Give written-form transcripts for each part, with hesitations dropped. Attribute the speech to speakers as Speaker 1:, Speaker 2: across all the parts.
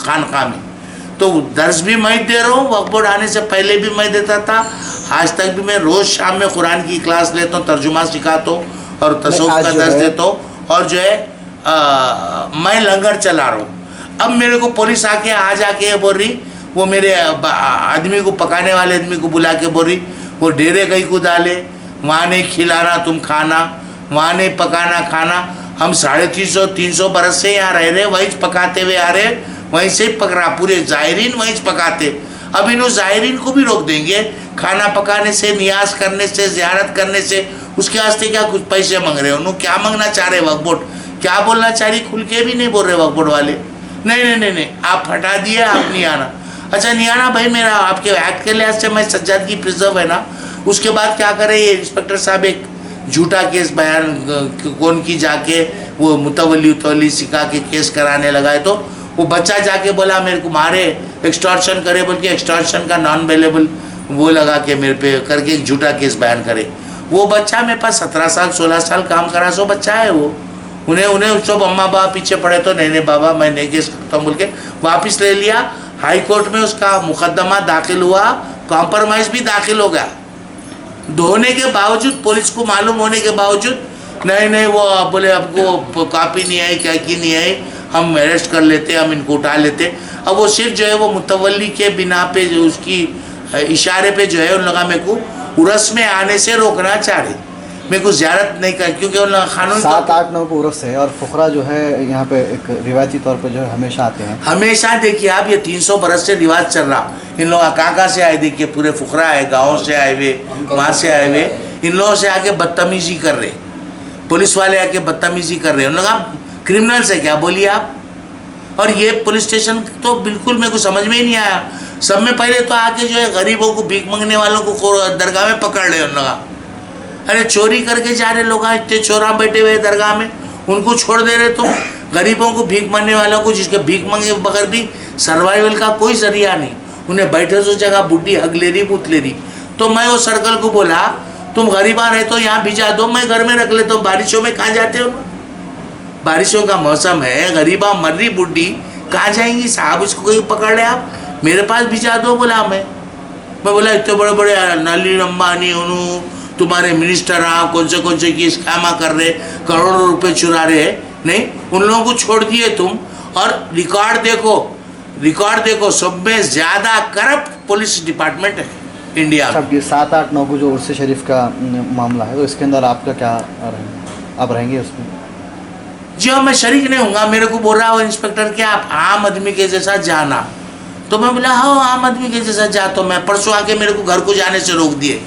Speaker 1: खानका में। तो दर्स भी मैं दे रहा हूँ, वक्फ बोर्ड आने से पहले भी मैं देता था, आज तक भी मैं रोज़ शाम में कुरान की क्लास लेता हूँ, तर्जुमा सिखाता हूँ और तसव्वुफ का दर्स देता हूँ। और जो है मैं लंगर चला रहा हूँ। अब मेरे को पुलिस आके आज आके बोल रही, वो मेरे आदमी को, पकाने वाले आदमी को बुला के बोल रही, वो डेरे कहीं को डाले, वहाँ नहीं खिलाना तुम खाना, वहाँ नहीं पकाना खाना। हम 350 बरस से यहाँ रह रहे, वहीं पकाते हुए आ रहे, वहीं से पक रहा, पूरे ज़ायरीन वहीं पकाते। अब इन ज़ायरीन को भी रोक देंगे खाना पकाने से, नियाज करने से, ज़ियारत करने से। उसके वास्ते क्या कुछ पैसे मांग रहे हो? उन्होंने क्या मांगना चाह रहे वक्फ बोर्ड? क्या बोलना चाह रही? खुल के भी नहीं बोल रहे वक्फ बोर्ड वाले। नहीं नहीं नहीं नहीं, आप हटा दिए, आप नहीं आना। अच्छा नहीं आना भाई, मेरा आपके एक्ट के लिहाज से मैं सज्जाद की प्रिजर्व है ना। उसके बाद क्या करे ये इंस्पेक्टर साहब, एक झूठा केस बयान कौन की जाके वो मुतवली सिखा के केस कराने लगा है। तो वो बच्चा जाके बोला मेरे को मारे, एक्सटॉर्शन करे बोल के, एक्सटॉर्शन का नॉन अवेलेबल वो लगा के मेरे पे करके एक झूठा केस बयान करे। वो बच्चा मेरे पास 17 साल 16 साल काम करा, सो बच्चा है वो। उन्हें सब अम्मा बाबा पीछे पड़े, तो नहीं नहीं बाबा मैं नहीं केस करता हूँ बोल के वापिस ले लिया। हाई कोर्ट में उसका मुकदमा दाखिल हुआ, कॉम्प्रोमाइज़ भी दाखिल हो गया। धोने के बावजूद, पुलिस को मालूम होने के बावजूद, नहीं नहीं वो बोले आपको कॉपी नहीं आई, क्या की नहीं आई, हम अरेस्ट कर लेते, हम इनको उठा लेते। अब वो सिर्फ जो है वो मुतवल्ली के बिना पे, जो उसकी इशारे पे जो है उन लोग मेरे को उर्स में आने से रोकना चाह रहे, मेरे को ज़ियारत नहीं कर, क्योंकि उन कानून
Speaker 2: 7-8-9 को उर्स है। और फुकरा जो है यहाँ पे एक रिवायती तौर पे जो है हमेशा आते हैं,
Speaker 1: हमेशा। देखिए आप, ये 300 बरस से रिवाज चल रहा। इन लोग कहाँ से आए? देखिए पूरे फुकरा है, गाँव से आए हुए, वहाँ से आए हुए, इन लोगों से आके बदतमीजी कर रहे, पुलिस वाले आके बदतमीजी कर रहे हैं। उन लोग आप क्रिमिनल्स है क्या बोलिए आप? और ये पुलिस स्टेशन तो बिल्कुल मेरे को समझ में ही नहीं आया। सब में पहले तो आके जो है गरीबों को, भीख मांगने वालों को दरगाह में पकड़ रहे उन लोग। अरे चोरी करके जा रहे लोग, इतने चोरा बैठे हुए दरगाह में, उनको छोड़ दे रहे तुम। गरीबों को, भीख मांगने वालों को, जिसके भीख मांगे बगैर भी सर्वाइवल का कोई जरिया नहीं, उन्हें बैठे तो जगह बुढ़ी हग ले रही, बूथ ले रही। तो मैं वो सर्कल को बोला तुम गरीबा रहे तो यहाँ भिजा दो, मैं घर में रख लेता हूँ। बारिशों में कहाँ जाते हो? बारिशों का मौसम है, गरीबा मर रही बुढ़ी, कहाँ जाएंगी साहब? उसको कोई पकड़ ले, आप मेरे पास भिजा दो। बोला मैं बोला इतने बड़े बड़े नली अंबानी उन्होंने तुम्हारे मिनिस्टर कौन से की स्कैमा कर रहे, करोड़ों रुपए चुरा रहे, नहीं उन लोगों को छोड़ दिए तुम। और रिकॉर्ड देखो सब में ज़्यादा करप्ट पुलिस डिपार्टमेंट है इंडिया में।
Speaker 2: 7-8-9 को जो उर्स शरीफ का मामला है, तो इसके अंदर आपका क्या आप रहेंगे उसमें?
Speaker 1: जी हाँ, मैं शरीक नहीं हूँगा। मेरे को बोल रहा हो इंस्पेक्टर कि आप आम आदमी के जैसा जाना, तो मैं बोला हाँ आम आदमी के जैसा जा। तो मैं परसों आके मेरे को घर को जाने से रोक दिए।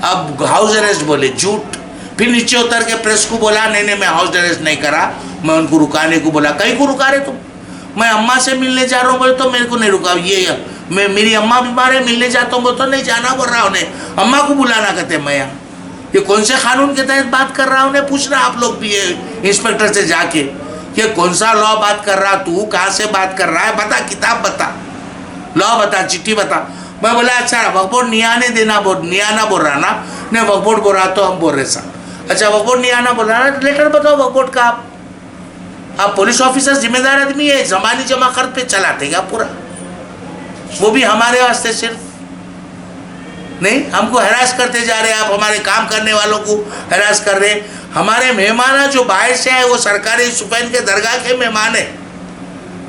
Speaker 1: अब हाउस अरेस्ट बोले, झूठ। फिर नीचे उतर के प्रेस को बोला नहीं नहीं मैं हाउस अरेस्ट नहीं करा, मैं उनको रुकाने को बोला। कहीं को रुका रहे तुम? मैं अम्मा से मिलने जा रहा हूँ बोले तो मेरे को नहीं रुका। ये मैं, मेरी अम्मा बीमार है, मिलने जाता हूँ बोले तो नहीं जाना बोल रहा उन्हें, अम्मा को बुलाना कहते मैं यहाँ। ये कौन से कानून के तहत बात कर रहा? उन्हें पूछ रहा आप लोग भी इंस्पेक्टर से जाके कि कौन सा लॉ बात कर रहा, तू कहाँ से बात कर रहा है, बता, किताब बता, लॉ बता, चिट्ठी बता। मैं बोला अच्छा वक्फ बोर्ड नहीं आने देना, नहीं आना बोल रहा ना? नहीं वक्फ बोर्ड बोल रहा तो हम बोल रहे साहब। अच्छा वक्फ बोर्ड नहीं आना बोल रहा ना, लेटर बताओ वक्फ बोर्ड का। आप पुलिस ऑफिसर जिम्मेदार आदमी है, जमानी जमा खर्च पे चलाते क्या पूरा? वो भी हमारे वास्ते सिर्फ नहीं, हमको हैरास करते जा रहे हैं आप, हमारे काम करने वालों को हैरास कर रहे। हमारे मेहमान जो बाहर से आए वो सरकारी सुफैन के दरगाह के मेहमान है,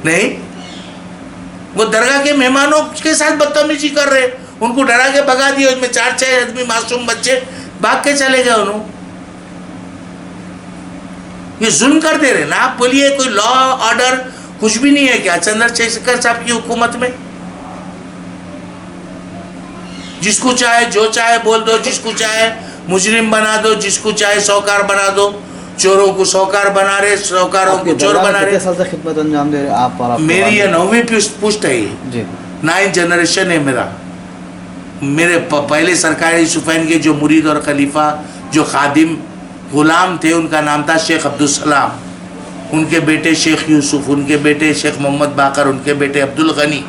Speaker 1: नहीं वो दरगाह के मेहमानों के साथ बदतमीजी कर रहे, उनको डरा के भगा दिए। उसमें 4-6 आदमी मासूम बच्चे भाग के चले गए। उन्होंने ये जुल्म कर दे रहे ना। आप बोलिए कोई लॉ ऑर्डर कुछ भी नहीं है क्या चंद्रशेखर साहब की हुकूमत में? जिसको चाहे जो चाहे बोल दो, जिसको चाहे मुजरिम बना दो, जिसको चाहे सौकार बना दो। चोरों को सौकार बना रहे, सौकारों को चोर बना रहे।
Speaker 2: साल से खिदमत अंजाम दे रहे आप? और
Speaker 1: मेरी ये 9वीं पुश्त है, ये 9th जनरेशन है मेरा। मेरे पहले सरकारी सुफैन के जो मुरीद और खलीफा, जो खादिम गुलाम थे, उनका नाम था शेख अब्दुल सलाम, उनके बेटे शेख यूसुफ, उनके बेटे शेख मोहम्मद बाकर, उनके बेटे अब्दुल गनी,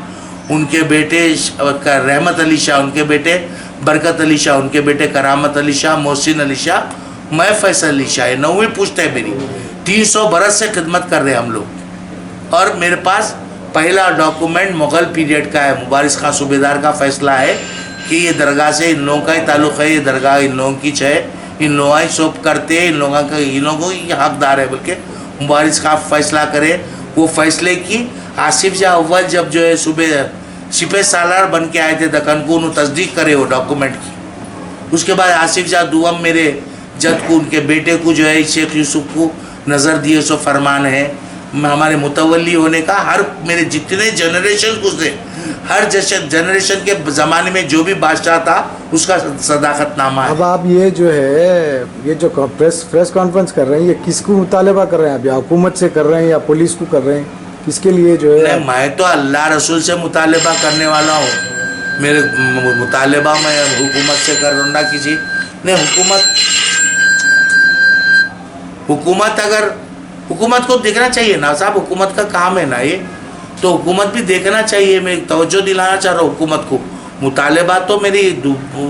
Speaker 1: उनके बेटे रहमत अली शाह, उनके बेटे बरकत अली शाह, उनके बेटे करामत अली शाह, मोहसिन अली शाह, मैं फैसल अली शाह। 9वीं पुश्त है मेरी। 300 बरस से खिदमत कर रहे हम लोग। और मेरे पास पहला डॉक्यूमेंट मुग़ल पीरियड का है, मुबारिस खां सूबेदार का फैसला है कि ये दरगाह से इन लोगों का ही ताल्लुक़ है, ये दरगाह इन लोगों की है, इन लोग ही शोप करते हैं, इन लोगों की हकदार है, बल्कि मुबारिस खां फैसला करे। वो फैसले की आसिफ शाह अव्वल जब जो है सुबह सिपह सालार बन के आए थे दक्कन को, उन्होंने तस्दीक करे वो डॉक्यूमेंट की। उसके बाद आसिफ शाह दुआम मेरे जद को, उनके बेटे को जो है शेख यूसुफ को नज़र दिए, सो फरमान है हमारे मुतवल्ली होने का। हर मेरे जितने जनरेशन गुजरे, हर जनरेशन के ज़माने में जो भी बादशाह था उसका सदाकतनामा है।
Speaker 3: अब आप ये जो है, ये जो प्रेस कॉन्फ्रेंस कर रहे हैं, ये किसको मुतालबा कर रहे हैं? अभी हुकूमत से कर रहे हैं या पुलिस को कर रहे हैं? किसके लिए जो है?
Speaker 1: नहीं, मैं तो अल्लाह रसूल से मुतालबा करने वाला हूँ। मेरे मुतालबा मैं हुकूमत से कर रहा हूँ ना किसी नहीं। हुकूमत अगर हुकूमत को देखना चाहिए ना साहब, हुकूमत का काम है ना ये, तो हुकूमत भी देखना चाहिए। मैं तवज्जो दिलाना चाह रहा हूँ हुकूमत को। मुतालबा तो मेरी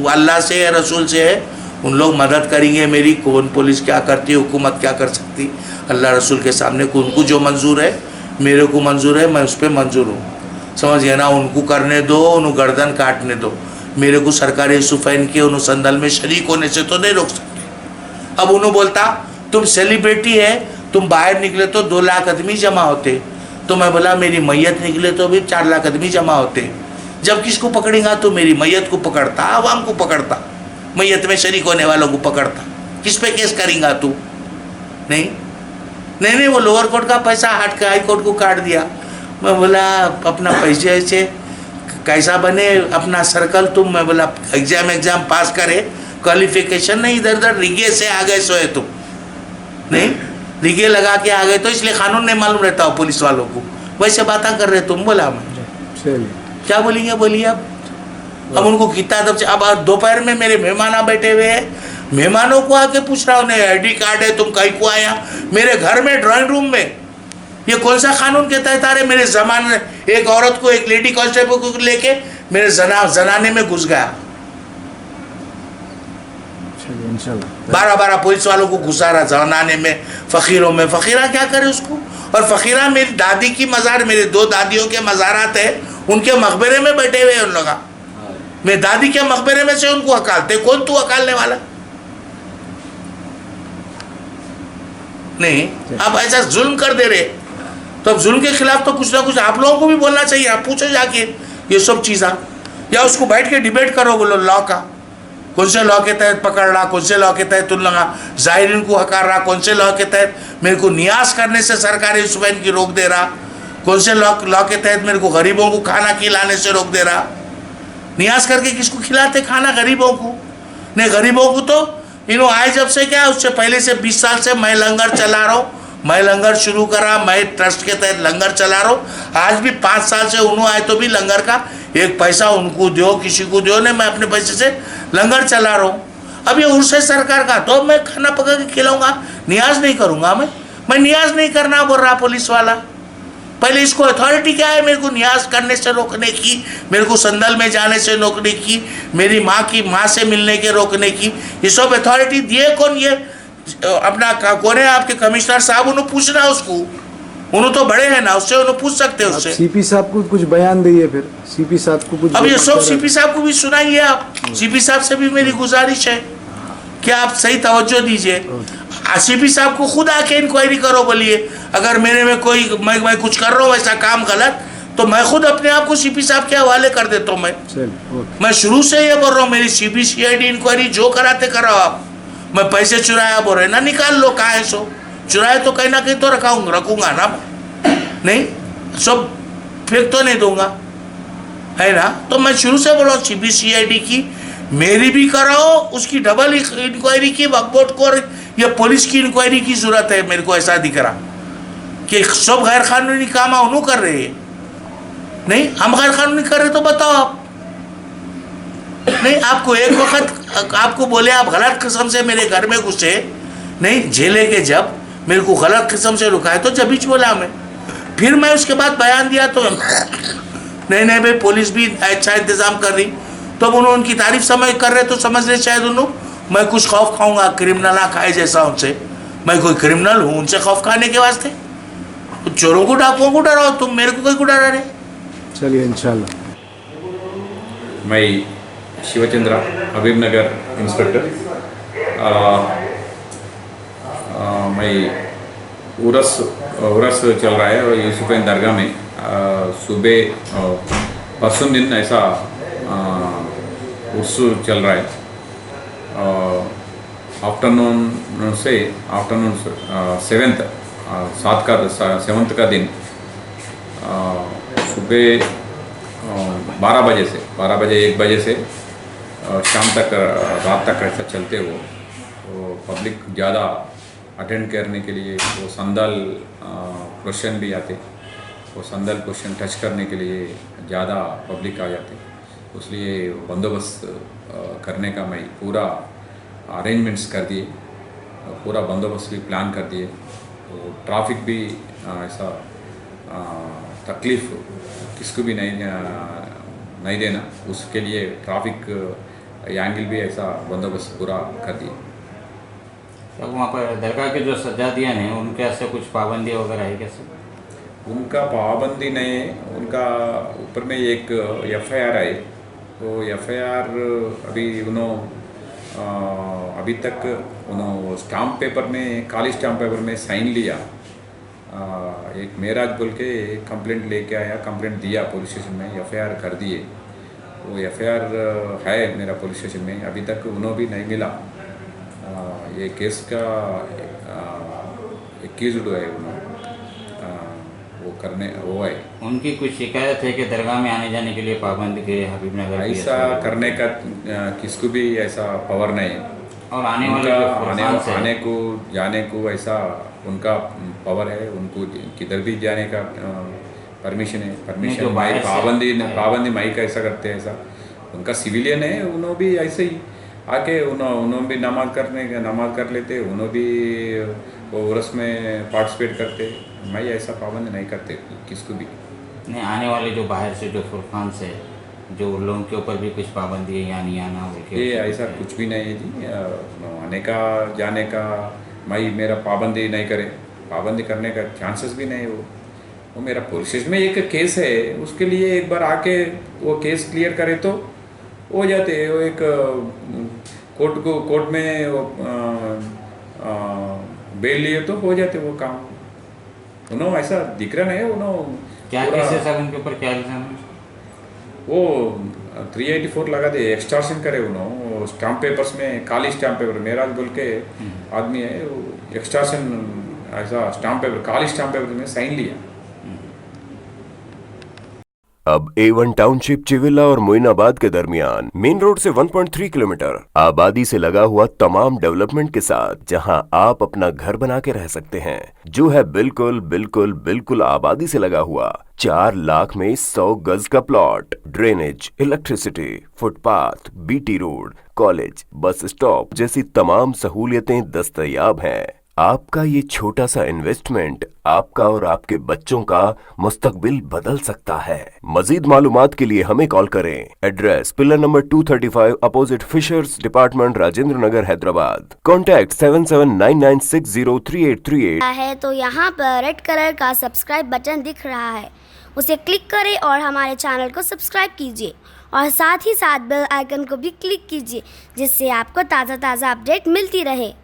Speaker 1: अल्लाह से है, रसूल से है, उन लोग मदद करेंगे मेरी। कौन पुलिस क्या करती, हुकूमत क्या कर सकती, अल्लाह रसूल के सामने उनको जो मंजूर है, मेरे को मंजूर है, मैं उस पर मंजूर हूँ। समझ गए ना? उनको करने दो, उन्होंने गर्दन काटने दो। मेरे को सरकारी सुफैन के उन्होंने संदल में शरीक होने से तो नहीं रोक सकते। अब उन्होंने बोलता तुम सेलिब्रिटी है, तुम बाहर निकले तो 2 लाख आदमी जमा होते, तो मैं बोला मेरी मैयत निकले तो भी 4 लाख आदमी जमा होते। जब किसको पकड़ेगा तो मेरी मैयत को पकड़ता, आवाम को पकड़ता, मैयत में शरीक होने वालों को पकड़ता। किस पे केस करेगा तू? नहीं नहीं नहीं, वो लोअर कोर्ट का पैसा हट के हाई कोर्ट को काट दिया। मैं बोला अपना पैसे ऐसे कैसा बने अपना सर्कल तुम। मैं बोला एग्जाम पास करे, क्वालिफिकेशन नहीं, इधर उधर रिगे से आ गए सोए तुम। नहीं, रिगे लगा के आ गए तो इसलिए कानून नहीं मालूम रहता हो पुलिस वालों को, वैसे बातें कर रहे तुम। बोला मैं क्या बोलेंगे, बोलिए अब उनको कितना दब। अब दोपहर में मेरे मेहमान बैठे हुए हैं, मेहमानों को आके पूछ रहा हूँ ID कार्ड है, तुम कहीं को आया मेरे घर में ड्राइंग रूम में? ये कौन सा कानून के तहत आ रहे? मेरे जमाने एक औरत को, एक लेडी कांस्टेबल को लेके मेरे जनाने में घुस गया। 12 पुलिस वालों को घुसा रहा जनाने में, फकीरों में। फकीरा क्या करे उसको? और फकीरा मेरी दादी की मज़ार, मेरे 2 दादियों के मज़ारात है, उनके मकबरे में बैठे हुए उन लोग। मेरी दादी के मकबरे में से उनको हकालते। कौन तू हकालने वाला? नहीं, आप ऐसा जुल्म कर दे रहे, तो अब जुल्म के खिलाफ तो कुछ ना कुछ आप लोगों को भी बोलना चाहिए। आप पूछो जाके ये सब चीज़ा, या उसको बैठ के डिबेट करो, बोलो लॉ का कौन से लॉ के तहत पकड़ रहा, कौन से लॉ के तहत उन लगा जाहिरीन को हकार रहा, कौन से लॉ के तहत मेरे को नियाज करने से सरकारी सुबैन की रोक दे रहा, कौन से लॉ के तहत मेरे को गरीबों को खाना खिलाने से रोक दे रहा। नियाज करके किसको खिलाते खाना? गरीबों को। नहीं, गरीबों को तो इन्हों आए जब से क्या, उससे पहले से 20 साल से मैं लंगर चला रहा हूँ। मैं लंगर शुरू करा, मैं ट्रस्ट के तहत लंगर चला रहा हूँ। आज भी 5 साल से उन्होंने आए तो भी लंगर का 1 पैसा उनको दो, किसी को दो, नहीं मैं अपने पैसे से लंगर चला रहा हूँ। अब ये उर्स है सरकार का, तो मैं खाना पका के खिलाऊंगा, नियाज नहीं करूँगा। मैं नियाज नहीं करना बोल रहा पुलिस वाला। पहले इसको अथॉरिटी क्या है मेरे को नियाज करने से रोकने की, मेरे को संदल में जाने से रोकने की, मेरी माँ से मिलने के रोकने की? ये सब अथॉरिटी दिए कौन? ये अपना कौन है आपके कमिश्नर साहब? उन्होंने पूछना उसको, उन्होंने तो बड़े हैं ना, उससे उन्होंने पूछ सकते हैं उससे।
Speaker 3: सीपी साहब को कुछ बयान दिए, फिर सीपी साहब को कुछ।
Speaker 1: अब ये सब सीपी साहब को भी सुनाइए आप। सीपी साहब से भी मेरी गुजारिश है कि आप सही तवज्जो दीजिए। सीपी साहब को खुद आके इंक्वायरी करो, बोलिए अगर मेरे में कोई मैं कुछ कर रहा हूँ ऐसा काम गलत, तो मैं खुद अपने आप को सीपी साहब के हवाले कर देता हूँ। मैं शुरू से ये बोल रहा हूँ, मेरी CBCID इंक्वायरी जो कराते कराओ आप। मैं पैसे चुराया बोल रहे ना, निकाल लो, कहाँ है सो चुराए तो कहीं ना कहीं तो रखूंगा ना, नहीं सब फेंक तो नहीं दूंगा, है ना? तो मैं शुरू से बोल रहा हूँ CBCID की मेरी भी कराओ, उसकी डबल इंक्वायरी की, वक्फ बोर्ड को या पुलिस की इंक्वायरी की जरूरत है। मेरे को ऐसा दिख रहा कि सब गैर कानूनी काम उन्होंने कर रहे हैं। नहीं, हम गैर कानूनी कर रहे तो बताओ आप। नहीं, आपको एक वक्त आपको बोले आप गलत किस्म से मेरे घर में घुसे, नहीं झेले के जब मेरे को गलत किस्म से रुकाए तो जब बीच बोला मैं, फिर मैं उसके बाद बयान दिया तो नहीं भाई पुलिस भी अच्छा इंतजाम कर रही, तो उन्होंने उनकी तारीफ समझ कर रहे तो समझ रहे शायद उन्होंने मैं कुछ खौफ खाऊंगा क्रिमिनल खाए जैसा उनसे। मैं कोई क्रिमिनल हूँ उनसे खौफ खाने के वास्ते? चोरों को डाकुओं को डराओ, तुम मेरे को कहीं को डरा रहे।
Speaker 3: चलिए इंशाल्लाह।
Speaker 4: मैं शिवचंद्र हबीबनगर इंस्पेक्टर। मैं उरस चल रहा है और यूसुफैन दरगाह में सुबह परसों दिन ऐसा उर्स चल रहा है। आफ्टरनून 7th का दिन सुबह 12 बजे से 1 बजे से शाम तक रात तक ऐसा चलते हो, तो पब्लिक ज़्यादा अटेंड करने के लिए वो संदल क्वेश्चन भी आते, वो संदल क्वेश्चन टच करने के लिए ज़्यादा पब्लिक आ जाते, इसलिए बंदोबस्त करने का मैं पूरा अरेंजमेंट्स कर दिए, पूरा बंदोबस्त भी प्लान कर दिए। तो ट्रैफिक भी ऐसा तकलीफ़ किसको भी नहीं देना, उसके लिए ट्रैफिक एंगल भी ऐसा बंदोबस्त पूरा कर दिए।
Speaker 5: तो वहाँ पर दरगाह के जो सज्जादियाँ हैं उनके ऐसे कुछ पाबंदी वगैरह है कैसे?
Speaker 4: उनका पाबंदी नहीं है, उनका ऊपर में एक FIR है, तो FIR अभी अभी तक स्टाम्प पेपर में, काली स्टाम्प पेपर में साइन लिया। एक मेराज बोल के कंप्लेंट लेके आया, कंप्लेंट दिया पुलिस स्टेशन में, FIR कर दिए। वो FIR है मेरा पुलिस स्टेशन में, अभी तक उन्होंने भी नहीं मिला। ये केस का एक्यूज्ड है वो है।
Speaker 5: उनकी कुछ शिकायत है कि दरगाह में आने जाने के लिए पाबंदी के हबीबनगर की
Speaker 4: ऐसा करने का किसको भी ऐसा पावर नहीं है,
Speaker 5: और आने वाले जो फुरकान से
Speaker 4: आने को जाने को ऐसा उनका पावर है, उनको किधर भी जाने का परमिशन है।
Speaker 5: जो बाहर से
Speaker 4: पाबंदी माई का ऐसा करते हैं, ऐसा उनका सिविलियन है, उन्होंने भी ऐसे ही आके उन्होंने भी नमाज कर लेते, उन्होंने भी वो उर्स में पार्टिसिपेट करते। मैं ऐसा पाबंद नहीं करते किसको भी
Speaker 5: नहीं। आने वाले जो बाहर से जो फुरकान से जो लोगों के ऊपर भी कुछ पाबंदी है या नहीं आना,
Speaker 4: ये ऐसा कुछ भी नहीं है जी। आने का जाने का मैं मेरा पाबंदी नहीं करे, पाबंदी करने का चांसेस भी नहीं। वो मेरा पुलिस स्टेशन में एक केस है, उसके लिए एक बार आके वो केस क्लियर करे तो हो जाते। वो एक कोर्ट में बेल लिए तो हो जाते वो काम। उन्होंने ऐसा दिख रहा नहीं है।
Speaker 5: क्या केसेस है उनके ऊपर, क्या इल्जाम है?
Speaker 4: वो 384 लगा दे, एक्सटॉर्शन करे उन्होंने। स्टाम्प पेपर्स में, काली स्टाम्प पेपर, मेराज बोल के आदमी है, वो एक्सटॉर्शन ऐसा स्टाम्प पेपर, काली स्टाम्प पेपर में साइन लिया।
Speaker 6: अब A1 टाउनशिप चिविला और मोइनाबाद के दरमियान मेन रोड से 1.3 किलोमीटर आबादी से लगा हुआ तमाम डेवलपमेंट के साथ, जहां आप अपना घर बना के रह सकते हैं, जो है बिल्कुल बिल्कुल बिल्कुल आबादी से लगा हुआ। 4 लाख में 100 गज का plot, drainage, electricity, footpath, BT road, college, bus stop जैसी तमाम सहूलियतें दस्तयाब हैं। आपका ये छोटा सा इन्वेस्टमेंट आपका और आपके बच्चों का मुस्तकबिल बदल सकता है। मजीद मालूमात के लिए हमें कॉल करें। Address pillar number 235 opposite fishers department, Rajendra Nagar, Hyderabad. Contact 7799603838
Speaker 7: है तो यहाँ पर रेड कलर का सब्सक्राइब बटन दिख रहा है, उसे क्लिक करें और हमारे चैनल को सब्सक्राइब कीजिए और साथ ही साथ बेल आइकन को भी क्लिक कीजिए, जिससे आपको ताज़ा अपडेट मिलती रहे।